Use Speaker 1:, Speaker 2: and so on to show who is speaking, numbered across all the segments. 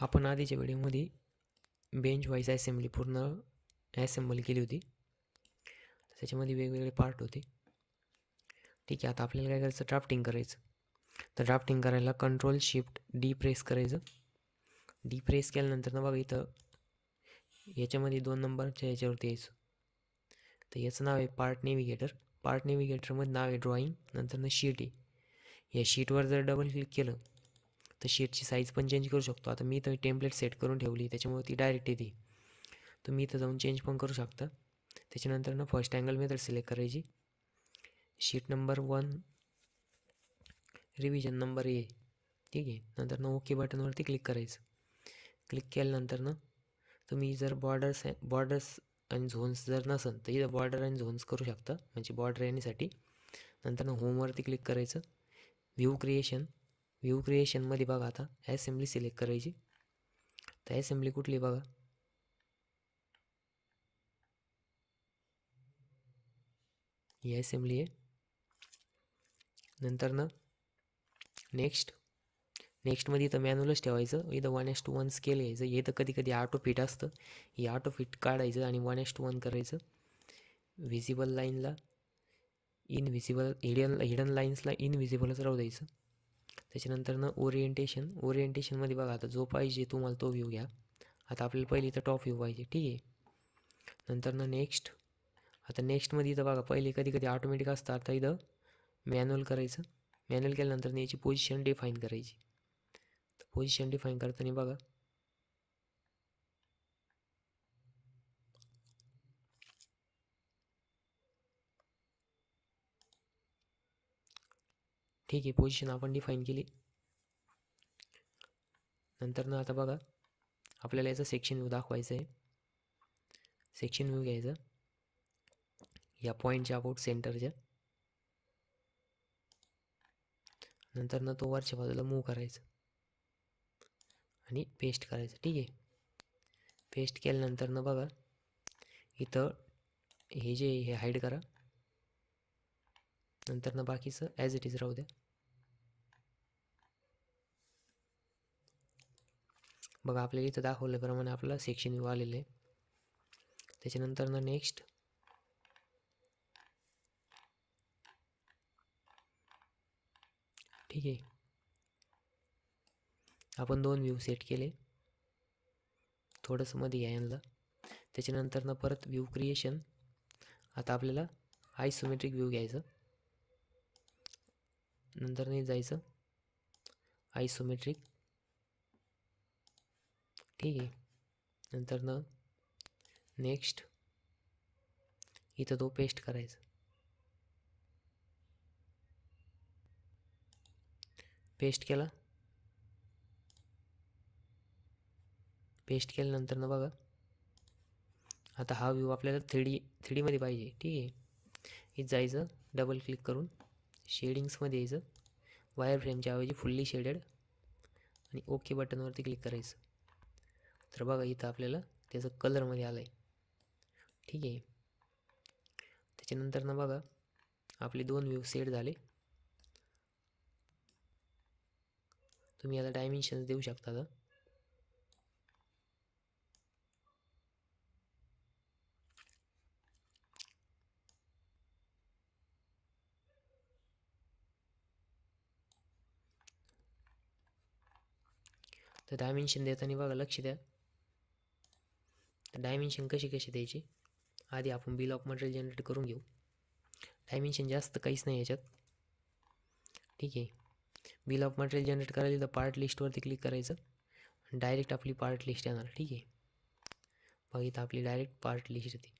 Speaker 1: आपण आधीच्या व्हिडिओमध्ये बेंच वाईज असेंब्ली पूर्ण असेंबल केली होती. त्याच्यामध्ये वेगवेगळे पार्ट होते. ठीक आहे, आता आपल्याला काय करायचं, ड्राफ्टिंग करायचं. तर ड्राफ्टिंग करायला Ctrl+Shift+D प्रेस करायचं. डी प्रेस केल्यानंतर ना बघा इथं याच्यामध्ये 2 नंबरच्या याच्यावरती यायचं. तर याचं नाव आहे पार्ट नेव्हिगेटर. पार्ट नेव्हिगेटरमध्ये नाव आहे ड्रॉईंग, नंतर शीट आहे. या शीटवर जर डबल क्लिक केलं तर शीटची साईज पण चेंज करू शकतो. आता मी तर टेम्पलेट सेट करून ठेवली, त्याच्यामुळे ती डायरेक्ट येते. तुम्ही इथं जाऊन चेंज पण करू शकता. त्याच्यानंतर फर्स्ट अँगल मेथड सिलेक्ट करायची. Sheet number 1 revision number A, ठीक आहे. नंतर ओके बटनवरती क्लिक करायचं. क्लिक केल्यानंतर तुम्ही जर बॉर्डर्स आणि झोन्स जर नसेल तर इथं बॉर्डर आणि झोन्स करू शकता, म्हणजे बॉर्डर येण्यासाठी. नंतर होमवरती क्लिक करायचं. व्ह्यू क्रिएशनमध्ये बघा आता असेंब्ली सिलेक्ट करायची. तर असेंब्ली कुठली बघा, ही असेंब्ली आहे. नंतर नेक्स्टमध्ये इथं मॅन्युअलच ठेवायचं. इथं 1:1 स्केल घ्यायचं. इथं कधी कधी ऑटो फिट असतं, ही ऑटो फिट काढायचं आणि 1:1 करायचं. व्हिजिबल लाईनला इनव्हिजिबल, हिडन लाईन्सला इनव्हिजिबलच राहू द्यायचं. त्याच्यानंतर ओरिएंटेशनमध्ये बघा आता जो पाहिजे तुम्हाला तो व्ह्यू घ्या. आता आपल्याला पहिले इथं टॉप व्ह्यू पाहिजे, ठीक आहे. नंतर नेक्स्ट. आता नेक्स्टमध्ये इथं बघा पहिले कधी कधी ऑटोमॅटिक असतं, आता इथं मॅन्युअल करायचं. मॅन्युअल केल्यानंतर याची पोझिशन डिफाईन करायची. तर पोझिशन डिफाईन करताना बघा ठीक आहे, पोझिशन आपण डिफाईन केली. नंतर आता बघा आपल्याला याचा सेक्शन व्ह्यू दाखवायचा आहे. सेक्शन व्ह्यू घ्यायचा या पॉईंटच्या अबाउट सेंटरच्या. नंतर तो वरच्या बाजूला मूव्ह करायचं आणि पेस्ट करायचं, ठीक आहे. पेस्ट केल्यानंतर बघा इथं हे हाईड करा. नंतर बाकीचं ॲज इट इज राहू द्या. बघा आपल्याला इथं दाखवल्याप्रमाणे आपला सेक्शन व्ह्यू आलेलं आहे. त्याच्यानंतर नेक्स्ट. ठीक आहे, आपण 2 व्ह्यू सेट केले. थोडंसं मध्ये यायला. त्याच्यानंतर परत व्ह्यू क्रिएशन. आता आपल्याला आयसोमेट्रिक व्ह्यू घ्यायचं. नंतर जायचं आयसोमेट्रिक, ठीक आहे. नंतर नेक्स्ट इथं तो पेस्ट करायचा. पेस्ट केला. पेस्ट केल्यानंतर बघा आता हा व्ह्यू आपल्याला 3D मध्ये पाहिजे, ठीक आहे. इथं जायचं, डबल क्लिक करून शेडिंग्समध्ये यायचं. वायर फ्रेमच्या ऐवजी फुल्ली शेडेड आणि ओके बटनवरती क्लिक करायचं. तर बघा इथं आपल्याला त्याचं कलरमध्ये आलं आहे, ठीक आहे. त्याच्यानंतर बघा आपले 2 व्ह्यू सेट झाले. तुम्ही आता डायमेन्शन्स देऊ शकता. तर डायमेन्शन देताना बघा लक्ष द्या. तर डायमेन्शन कशी द्यायची, आधी आपण बिल ऑफ मटेरियल जनरेट करून घेऊ. डायमेन्शन जास्त काहीच नाही याच्यात, ठीक आहे. बिल ऑफ मटेरियल जनरेट करायला तर पार्ट लिस्टवरती क्लिक करायचं आणि डायरेक्ट आपली पार्ट लिस्ट येणार, ठीक आहे. बघा इथं आपली डायरेक्ट पार्ट लिस्ट येते.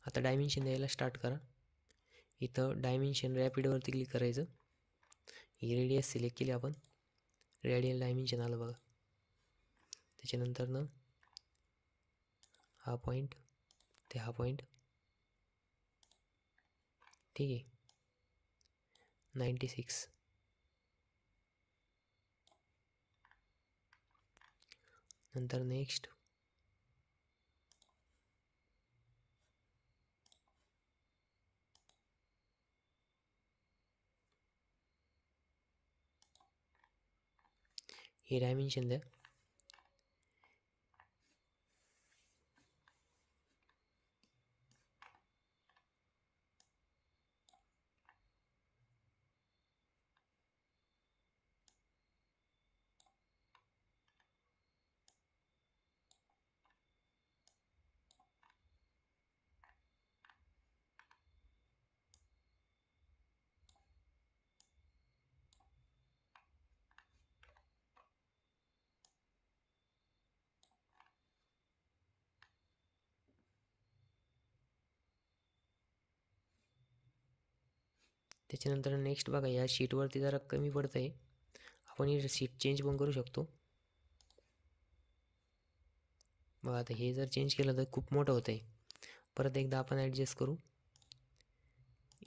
Speaker 1: आता डायमेन्शन द्यायला स्टार्ट करा. इथं डायमेन्शन रॅपिडवरती क्लिक करायचं. ही रेडियस सिलेक्ट केली आपण, रेडियल डायमेन्शन आलं बघा. त्याच्यानंतर हा पॉईंट ते हा पॉईंट, ठीक आहे. 96. नंतर नेक्स्ट. हे डायमेन्शन द्या. त्याच्यानंतर नेक्स्ट बघा, या शीटवरती जरा कमी पडतं आहे, आपण ही शीट चेंज पण करू शकतो. बघा आता हे जर चेंज केलं तर खूप मोठं होतं आहे. परत एकदा आपण ॲडजस्ट करू.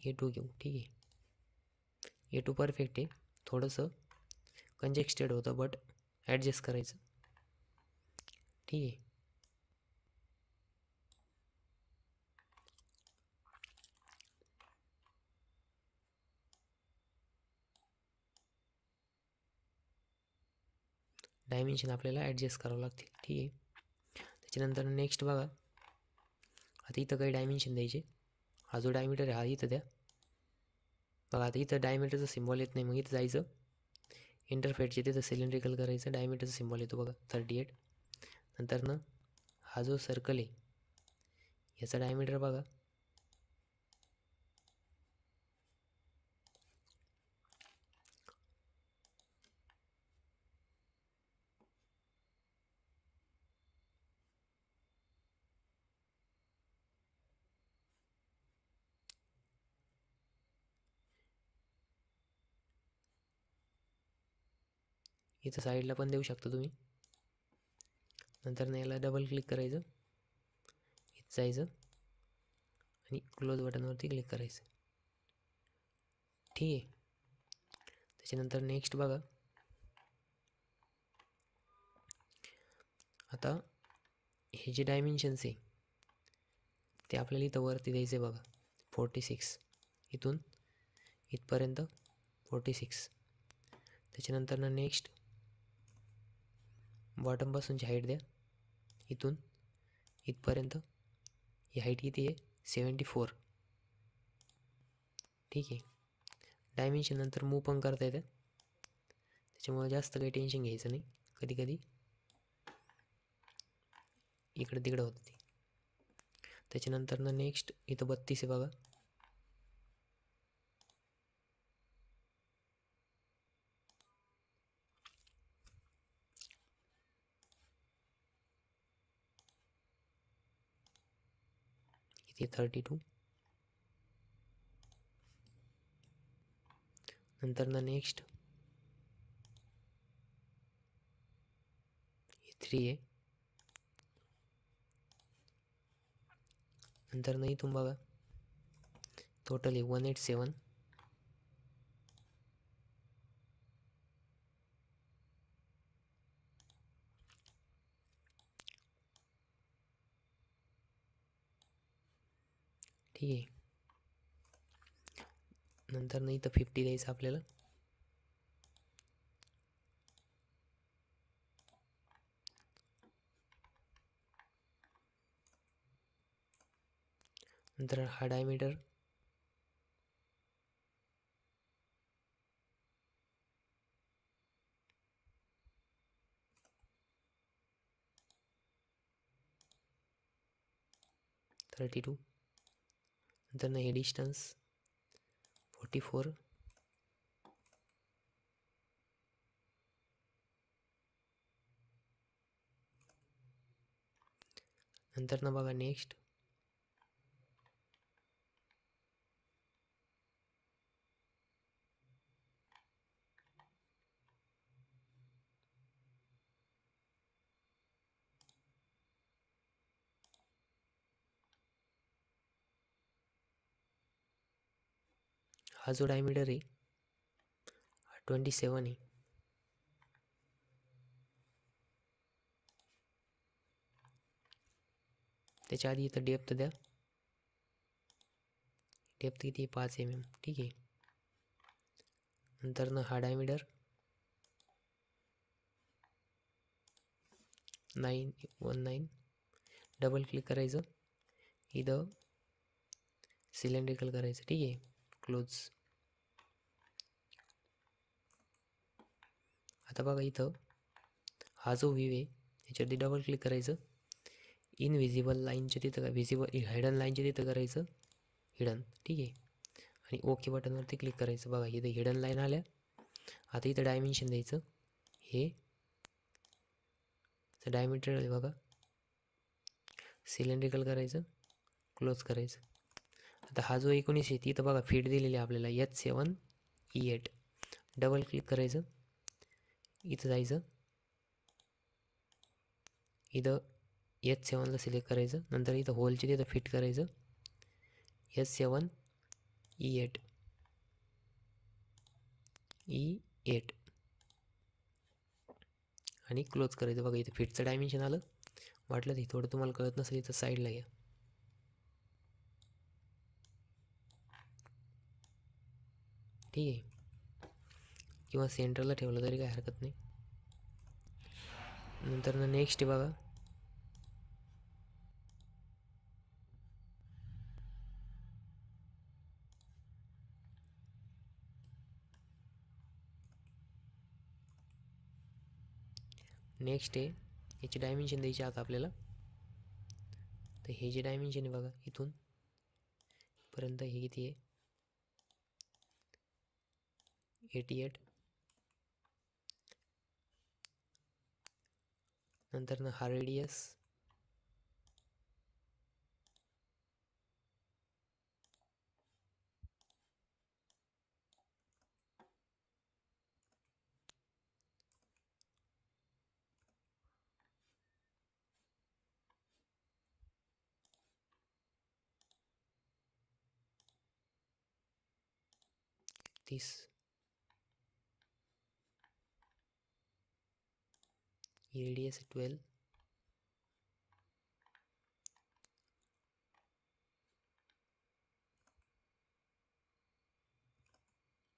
Speaker 1: A2 घेऊ. ठीक आहे, A2 परफेक्ट आहे. थोडंसं कंजेस्टेड होतं बट ॲडजस्ट करायचं. ठीक आहे. डायमेन्शन आपल्याला ॲडजस्ट करावं लागतील. ठीक आहे. त्याच्यानंतर नेक्स्ट बघा, आता इथं काही डायमेन्शन द्यायचे. हा जो डायमीटर आहे हा इथं द्या. बघा आता इथं डायमीटरचं सिम्बॉल येत नाही, मग इथं जायचं इंटरफेटचे, तिथं सिलेंड्रिकल करायचं. डायमीटरचा सिम्बॉल येतो बघा 38. नंतर ना हा जो सर्कल आहे याचा डायमीटर बघा, इथं साईडला पण देऊ शकता तुम्ही. नंतर ना याला डबल क्लिक करायचं, इथं जायचं आणि क्लोज बटनवरती क्लिक करायचं. ठीक आहे. त्याच्यानंतर नेक्स्ट बघा, आता हे जे डायमेन्शन्स आहे ते आपल्याला इथं वरती द्यायचे बघा. 46 इथून इथपर्यंत 46. त्याच्यानंतर ना नेक्स्ट बॉटमपासूनची हाईट द्या, इथून इथपर्यंत ही हाईट किती आहे 74. ठीक आहे. डायमेन्शन नंतर मूव पण करता येतं, त्याच्यामुळे जास्त काही टेन्शन घ्यायचं नाही. कधी कधी इकडं तिकडं होतं ते. त्याच्यानंतर ना नेक्स्ट इथं 32 आहे बघा. इथे 32. नंतर ना नेक्स्ट 3 आहे. नंतर ना इथून बघा टोटल आहे 187. ठीक आहे. नंतर ना इथं 50 द्यायचं आपल्याला. नंतर हा डायमीटर (32). नंतर ना हे डिस्टन्स 44. नंतर ना बघा नेक्स्ट हा जो डायमीटर आहे हा 27 आहे. त्याच्या आधी इथं डेप्थ द्या. डेप्थ किती 5 mm. ठीक आहे. नंतर ना हा डायमीटर 919 डबल क्लिक करायचं, इथं सिलेंड्रिकल करायचं. ठीक आहे, क्लोज. आता बघा इथं हा जो व्ह्यू आहे याच्यावरती डबल क्लिक करायचं, इनविजिबल लाईनच्या तिथं विजिबल हिडन लाईनच्या तिथं करायचं हिडन. ठीक आहे, आणि ओके बटनवरती क्लिक करायचं. बघा इथं हिडन लाईन आल्या. आता इथं डायमेन्शन द्यायचं, हे डायमीटर आहे बघा, सिलेंड्रिकल करायचं, क्लोज करायचं. आता हा जो 19 आहे तिथं बघा फीट दिलेली आहे आपल्याला H7E8. डबल क्लिक करायचं, इथं जायचं, इथं H7ला सिलेक्ट करायचं, नंतर इथं होलचे तिथं फिट करायचं H7E8 आणि क्लोज करायचं. बघा इथं फिटचं डायमेन्शन आलं. वाटलं ते थोडं तुम्हाला कळत नसेल इथं साईडला घ्या. ठीक आहे, किंवा सेंटरला ठेवलं तरी काही हरकत नाही. नंतर नेक्स्ट आहे बघा, नेक्स्ट आहे याची डायमेन्शन द्यायची आता आपल्याला. तर हे जे डायमेन्शन आहे बघा इथून पर्यंत हे किती आहे, 88. नंतर हा रेडियस, तीस, रेडियस 12.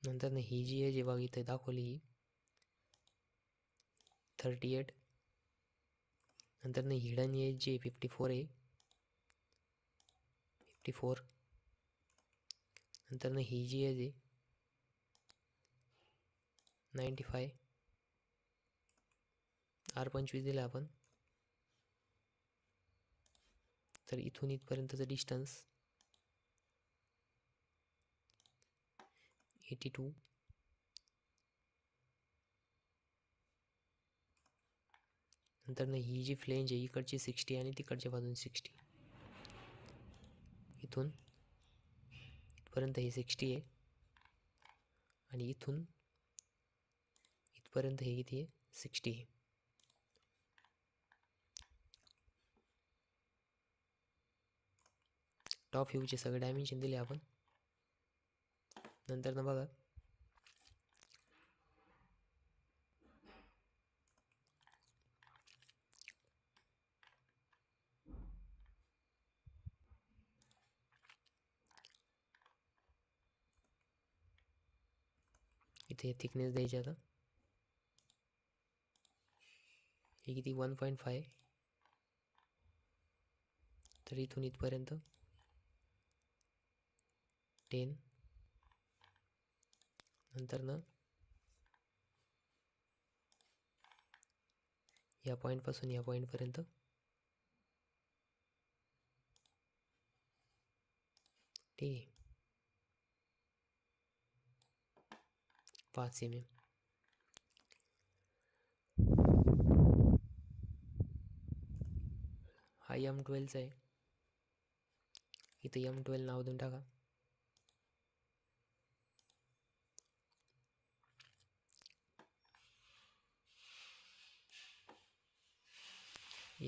Speaker 1: नंतर ही जी आहे जे बघा इथे दाखवली ही 38. नंतर हिडन एज जे 54 आहे, 54. नंतर ही जी एज आहे 95. R25 दिला आपण. तर इथून इथपर्यंतचं डिस्टन्स 82. नंतर ही जी फ्लेंज आहे इकडची 60 आणि तिकडच्या बाजून 60. इथून इथपर्यंत हे 60 आहे आणि इथून इथपर्यंत हे किती आहे, 60 आहे. टॉप व्ह्यूचे सगळे डायमेन्शन दिले आपण. नंतर बघा इथे थिकनेस द्यायची. आता हे किती 1.5. तर इथून इथपर्यंत 10. नंतर या पॉईंटपासून या पॉईंटपर्यंत 5 mm. हा M12चा आहे, इथं M12 नाव देऊन टाका.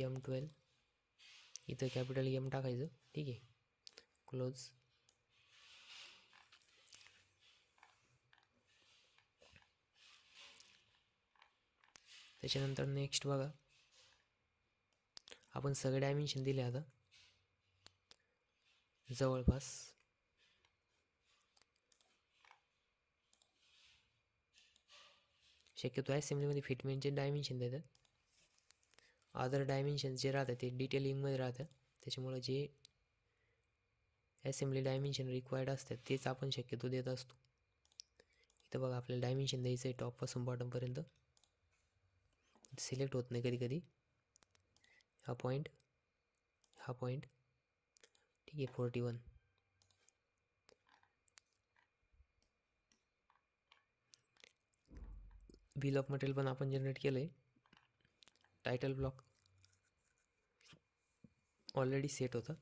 Speaker 1: M12 इथं कॅपिटल M टाकायचं. ठीक आहे, क्लोज. त्याच्यानंतर नेक्स्ट बघा, आपण सगळे डायमेन्शन दिले. आता जवळपास शक्यतो असेंब्लीमध्ये फिटमेंटचे डायमेन्शन देतात. अदर डायमेन्शन जे राहतं ते डिटेलिंगमध्ये राहतं, त्याच्यामुळं जे असेंब्ली डायमेन्शन रिक्वायर्ड असतात तेच आपण शक्यतो देत असतो. इथं बघा आपल्याला डायमेन्शन द्यायचं आहे टॉपपासून बॉटमपर्यंत. सिलेक्ट होत नाही कधी कधी. हा पॉईंट ठीक आहे 41. बिल ऑफ मटेरियल पण आपण जनरेट केलं आहे. टायटल ब्लॉक ऑलरेडी सेट होता.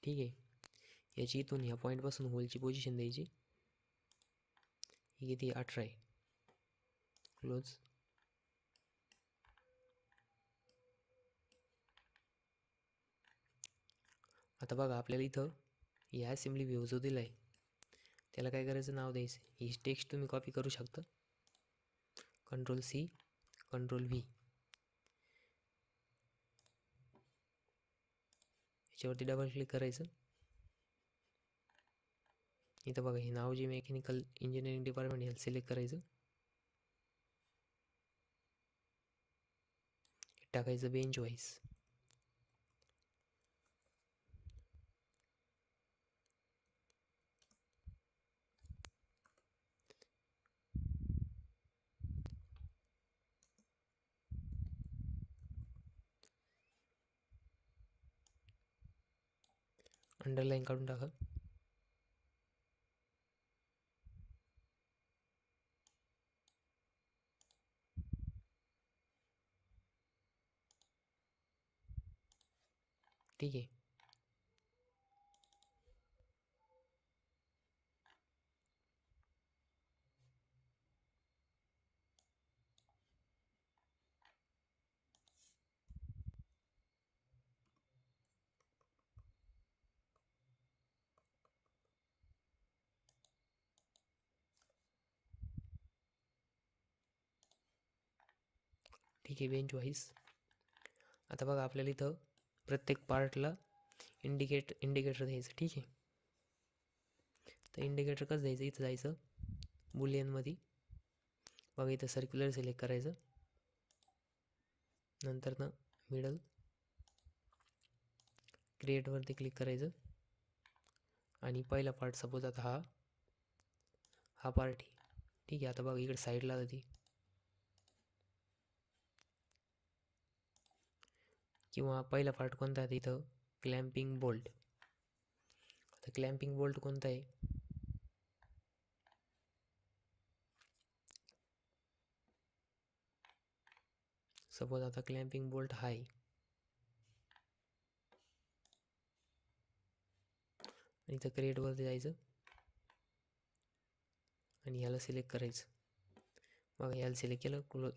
Speaker 1: ठीक आहे. याची इथून ह्या पॉईंटपासून होलची पोझिशन द्यायची. ही किती 18 आहे. क्लोज. आता बघा आपल्याला इथं या असेंब्ली व्ह्यू जो दिला आहे त्याला काय करायचं, नाव द्यायचं. ही टेक्स्ट तुम्ही कॉपी करू शकता. Ctrl+C, Ctrl+V. याच्यावरती डबल क्लिक करायचं. इथं बघा हे नाव जे मेकॅनिकल इंजिनिअरिंग डिपार्टमेंट याला सिलेक्ट करायचं. टाकायचं बेंच वाईज. अंडरलाईन काढून टाका. ठीक आहे. ठीक आहे बेंच वाईज. आता बघा आपल्याला इथं प्रत्येक पार्टला इंडिकेटर द्यायचं. ठीक आहे. तर इंडिकेटर कसं द्यायचं, इथं जायचं बुलियनमध्ये. बघा इथं सर्क्युलर सिलेक्ट करायचं. नंतर ना मिडल क्रिएटवरती क्लिक करायचं. आणि पहिला पार्ट सपोज आता हा पार्ट आहे. ठीक आहे. आता बघा इकडे साईडला जाते किंवा पहिला पार्ट कोणता आहे इथं क्लॅम्पिंग बोल्ट. आता क्लॅम्पिंग बोल्ट कोणता आहे, सपोज आता क्लॅम्पिंग बोल्ट हा आहे. इथं क्रिएटवरती जायचं आणि ह्याला सिलेक्ट करायचं. बघा ह्याला सिलेक्ट केलं. क्लोज.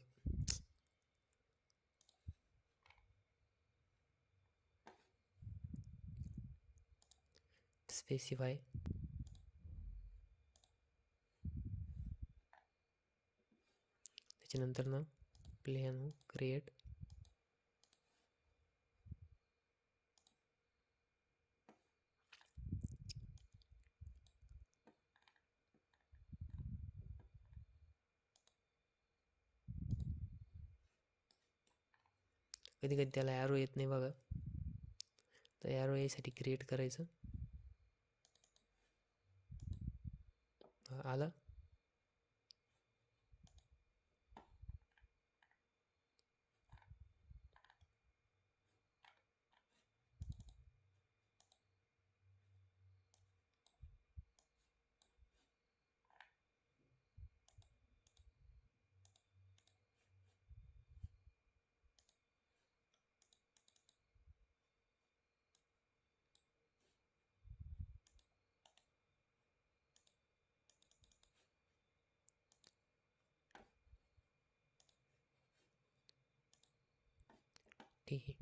Speaker 1: स्पेसिफाय. त्याच्यानंतर ना प्लेन क्रिएट. कधी कधी त्याला ॲरो येत नाही बघा, तर ॲरो यासाठी क्रिएट करायचं. आला. ठीक आहे.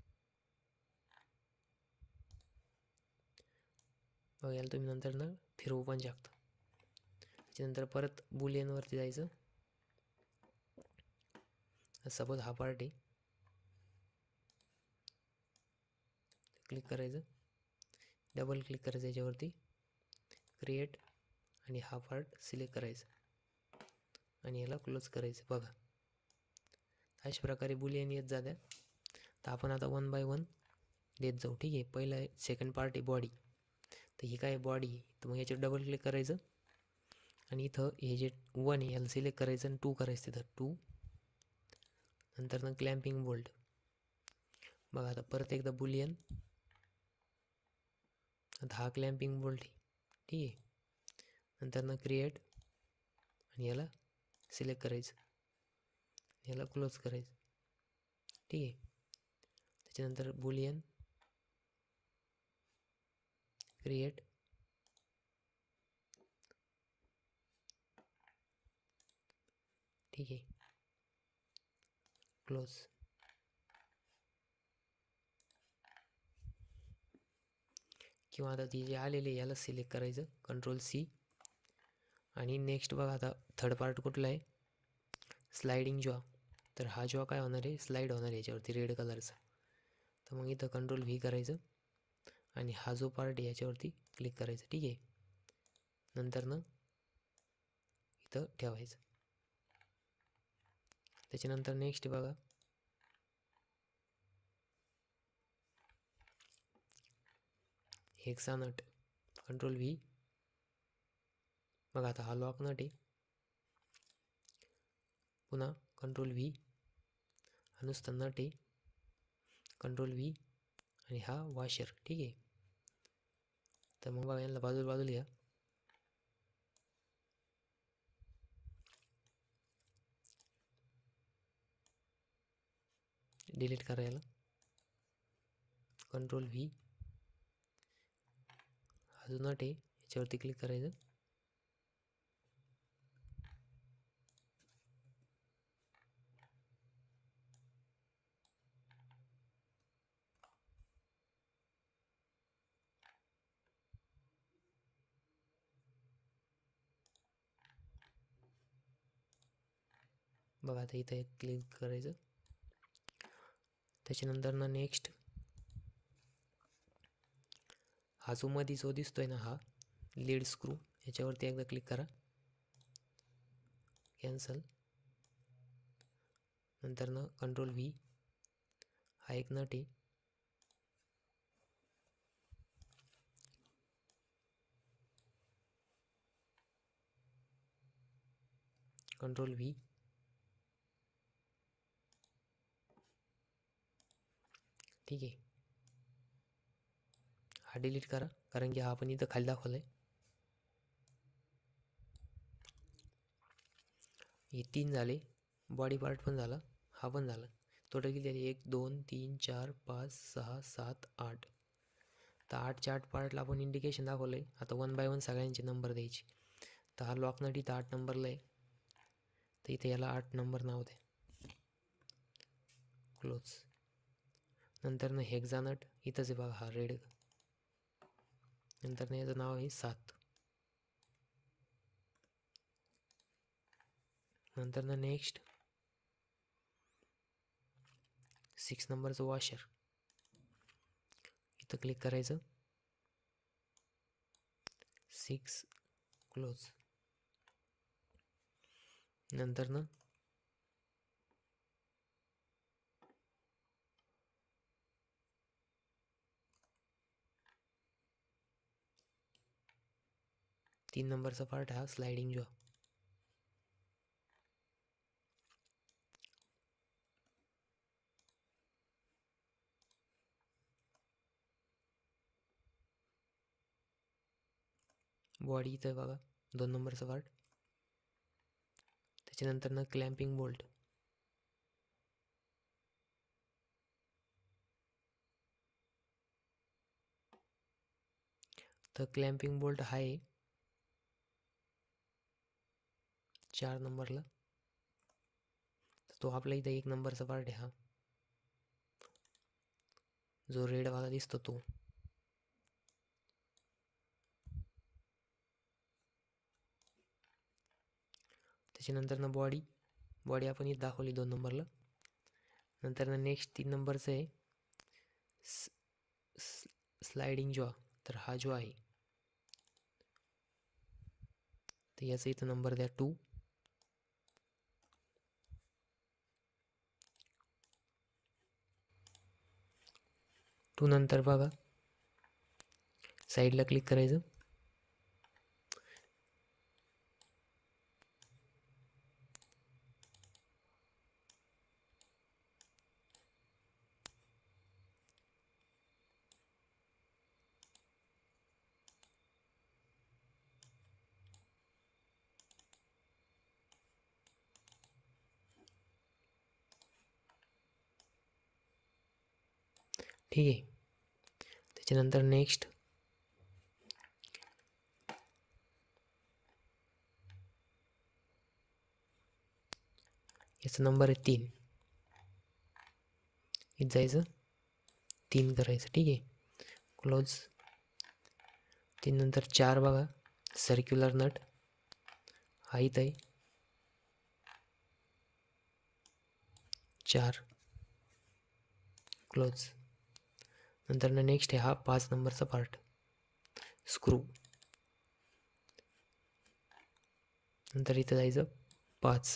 Speaker 1: मग याला तुम्ही नंतर ना फिरवू पण शकता. त्याच्यानंतर परत बुलियनवरती जायचं. सपोज हा पार्ट आहे, क्लिक करायचं. डबल क्लिक करायचं याच्यावरती क्रिएट आणि हा पार्ट सिलेक्ट करायचा. आणि याला क्लोज करायचं. बघा अशा प्रकारे बुलियन येत जात्या. तर आपण आता 1 बाय 1 देत जाऊ. ठीक आहे. पहिला सेकंड पार्ट आहे बॉडी. तर ही काय बॉडी, तर मग याच्यावर डबल क्लिक करायचं आणि इथं हे जे 1 आहे याला सिलेक्ट करायचं आणि 2 करायचं. तिथं 2 नंतर क्लॅम्पिंग बोल्ट. बघा आता परत एकदा बुलियन. आता हा क्लॅम्पिंग बोल्ट आहे. ठीक आहे. नंतर क्रिएट आणि याला सिलेक्ट करायचं, याला क्लोज करायचं. ठीक आहे. त्याच्यानंतर बुलियन क्रिएट ठीक आहे, क्लोज. किंवा आता ती जे आलेले याला सिलेक्ट करायचं, Ctrl+C. आणि नेक्स्ट बघा आता थर्ड पार्ट कुठला आहे, स्लायडिंग जॉ. तर हा जॉ काय होणार आहे, स्लाईड होणार आहे याच्यावरती रेड कलरचा. तर मग इथं Ctrl+V करायचं आणि हा जो पार्ट आहे याच्यावरती क्लिक करायचं. ठीक आहे. नंतर इथं ठेवायचं. त्याच्यानंतर नेक्स्ट बघा हेक्सा नट, Ctrl+V. बघा आता हा लॉक नट आहे, पुन्हा Ctrl+V. हा नुसता नट आहे, Ctrl+V. आणि हा वॉशर. ठीक आहे. तर मग बघा यांना बाजूला घ्या. डिलीट करायला Ctrl+V. हा जो नट आहे याच्यावरती क्लिक करायचं. बघा आता इथं एक क्लिक करायचं. त्याच्यानंतर नेक्स्ट हा जो मध्ये जो दिसतोय ना, हा लीड स्क्रू, याच्यावरती एकदा क्लिक करा, कॅन्सल. नंतर Ctrl+V. हा एक नट आहे, Ctrl+V. ठीक आहे. हा डिलीट करा, कारण की हा आपण इथं खाली दाखवला आहे. हे 3 झाले. बॉडी पार्ट पण झाला, हा पण झाला. टोटल किती झाले, 1 2 3 4 5 6 7 8. तर 8च्या 8 पार्टला आपण इंडिकेशन दाखवलं आहे. आता 1 बाय 1 सगळ्यांचे नंबर द्यायचे. तर हा लॉक नट इथं 8 नंबरला आहे, तर इथे याला 8 नंबर नाव द्या, क्लोज. नंतर हेक्सा नट इथंच आहे बघा, हा रेड. नंतर याचं नाव आहे 7. नंतर नेक्स्ट 6 नंबरचं वॉशर, इथं क्लिक करायचं, 6 क्लोज. नंतर 3 नंबरचा पार्ट हा स्लायडिंग जॉ. बॉडी इथं बघा 2 नंबरचा पार्ट. त्याच्यानंतर क्लॅम्पिंग बोल्ट, तर क्लॅम्पिंग बोल्ट हा आहे 4 नंबरला. तो आपल्या इथं 1 नंबरचा पार्ट आहे, हा जो रेडवाला दिसतो तो. त्याच्यानंतर बॉडी आपण इथं दाखवली 2 नंबरला. नंतर नेक्स्ट 3 नंबरचं आहे स्लायडिंग जॉ. तर हा जो आहे तर याचा इथं नंबर द्या 2. टू नंतर बघा साईडला क्लिक करायचं. ठीक आहे. त्याच्यानंतर नेक्स्ट याचा नंबर आहे 3. इथं जायचं 3 करायचं. ठीक आहे. क्लोज. 3 नंतर 4 बघा सर्क्युलर नट हा इथं आहे 4. क्लोज. नंतर नेक्स्ट आहे हा 5 नंबरचा पार्ट स्क्रू. नंतर इथं जायचं 5.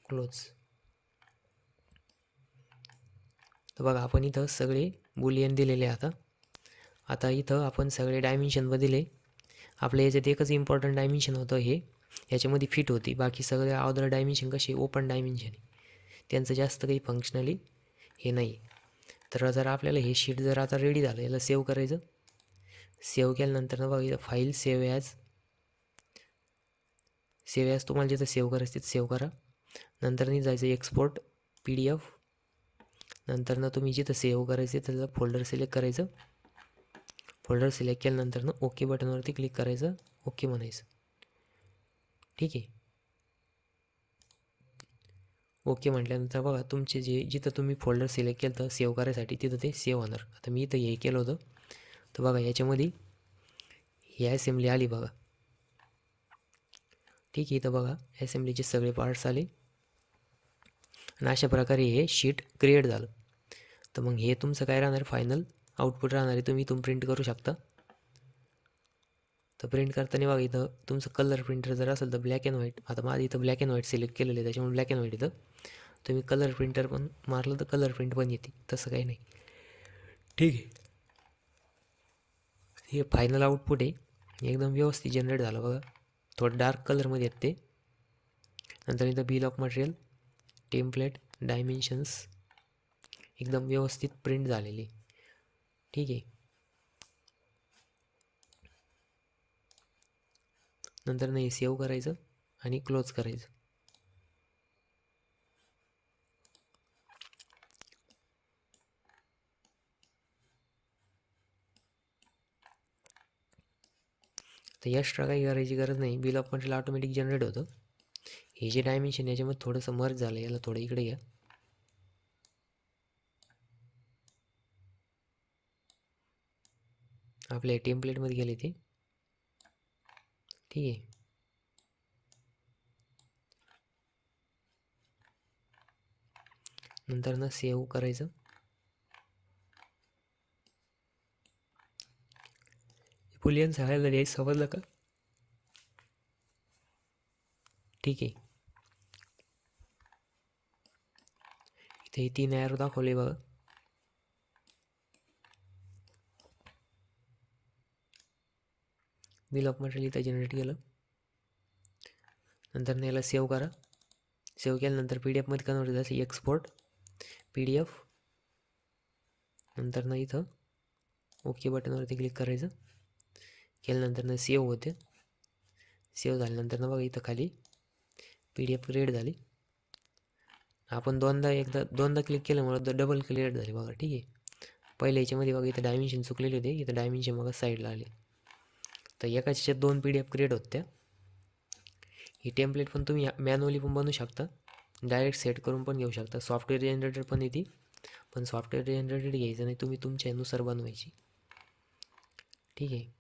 Speaker 1: क्लोज. तर बघा आपण इथं सगळे बुलियन दिलेले आता इथं आपण सगळे डायमेन्शन दिले. आपल्या याच्यात एकच इम्पॉर्टंट डायमेन्शन होतं हे याच्यामध्ये फिट होती. बाकी सगळे अदर डायमेन्शन कसे ओपन डायमेन्शन त्यांचं जास्त काही फंक्शनली हे नाही. तर जर आपल्याला हे शीट जर आता रेडी झालं याला सेव्ह करायचं. सेव्ह केल्यानंतर बघा इथं फाईल सेव्ह ॲज तुम्हाला जिथं सेव्ह करायचं तिथं सेव्ह करा. नंतर जायचं एक्सपोर्ट PDF. नंतर तुम्ही जिथं सेव्ह करायचं त्याचं फोल्डर सिलेक्ट करायचं. फोल्डर सिलेक्ट केल्यानंतर ओके बटनवरती क्लिक करायचं. ओके म्हणायचं. ठीक आहे. ओके म्हटल्यानंतर बघा तुमचे जिथं तुम्ही फोल्डर सिलेक्ट केलं तर सेव्ह करायसाठी तिथं ते सेव्ह होणार. आता मी इथं हे केलं होतं तर बघा याच्यामध्ये ही असेंब्ली आली बघा. ठीक आहे. इथं बघा असेंब्लीचे सगळे पार्ट्स आले आणि अशा प्रकारे हे शीट क्रिएट झालं. तर मग हे तुमचं काय राहणार फायनल आउटपुट राहणार आहे. तुम्ही इथून प्रिंट करू शकता. तर प्रिंट करताना बघा इथं तुमचं कलर प्रिंटर जर असेल तर ब्लॅक अँड व्हाईट. आता माझं इथं ब्लॅक अँड व्हाईट सिलेक्ट केलेलं आहे त्याच्यामुळे ब्लॅक अँड व्हाईट इथं. तुम्ही कलर प्रिंटर पण मारलं तर कलर प्रिंट पण येते तसं काही नाही. ठीक आहे. हे फायनल आउटपुट आहे एकदम व्यवस्थित जनरेट झालं बघा. थोडं डार्क कलरमध्ये येत ते. नंतर इथं bill of material template dimensions एकदम व्यवस्थित प्रिंट झालेली. ठीक आहे. नंतर हे सेव्ह करायचं आणि क्लोज करायचं. तर एक्स्ट्रा काही करायची गरज नाही. Bill of material automatic generate होतं. हे जे डायमेन्शन याच्यामध्ये थोडंसं मर्ज झालं याला थोडं इकडे घ्या. आपल्या टेम्पलेटमध्ये गेले ते. ठीक आहे. नंतर सेव्ह करायचं. बुलियन सगळ्याला द्यायचं समजलं का? ठीक आहे. इथे 3 ॲरो दाखवले बघा. बिल ऑफ मटेरियल इथं जनरेट केलं. नंतर याला सेव्ह करा. सेव्ह केल्यानंतर PDF मध्ये कन्वर्ट झालं. Export PDF. नंतर इथं ओके बटनवरती क्लिक करायचं. केल्यानंतर सेव्ह होते. सेव्ह झाल्यानंतर बघा इथं खाली PDF क्रिएट झाली. आपण दोनदा क्लिक केल्यामुळे डबल क्रिएट झाली बघा. ठीक आहे. पहिल्या याच्यामध्ये बघा इथं डायमेन्शन चुकलेले होते. इथं डायमेन्शन बघा साईडला आले. तर एकाच याच्यात 2 PDF क्रिएट होत्या. ही टेम्पलेट पण तुम्ही मॅन्युअली पण बनवू शकता. डायरेक्ट सेट करून पण घेऊ शकता. सॉफ्टवेअर जनरेटर पण येते. पण सॉफ्टवेअर जनरेटेड घ्यायचं नाही तुम्ही तुमच्या नुसार बनवायची. ठीक आहे.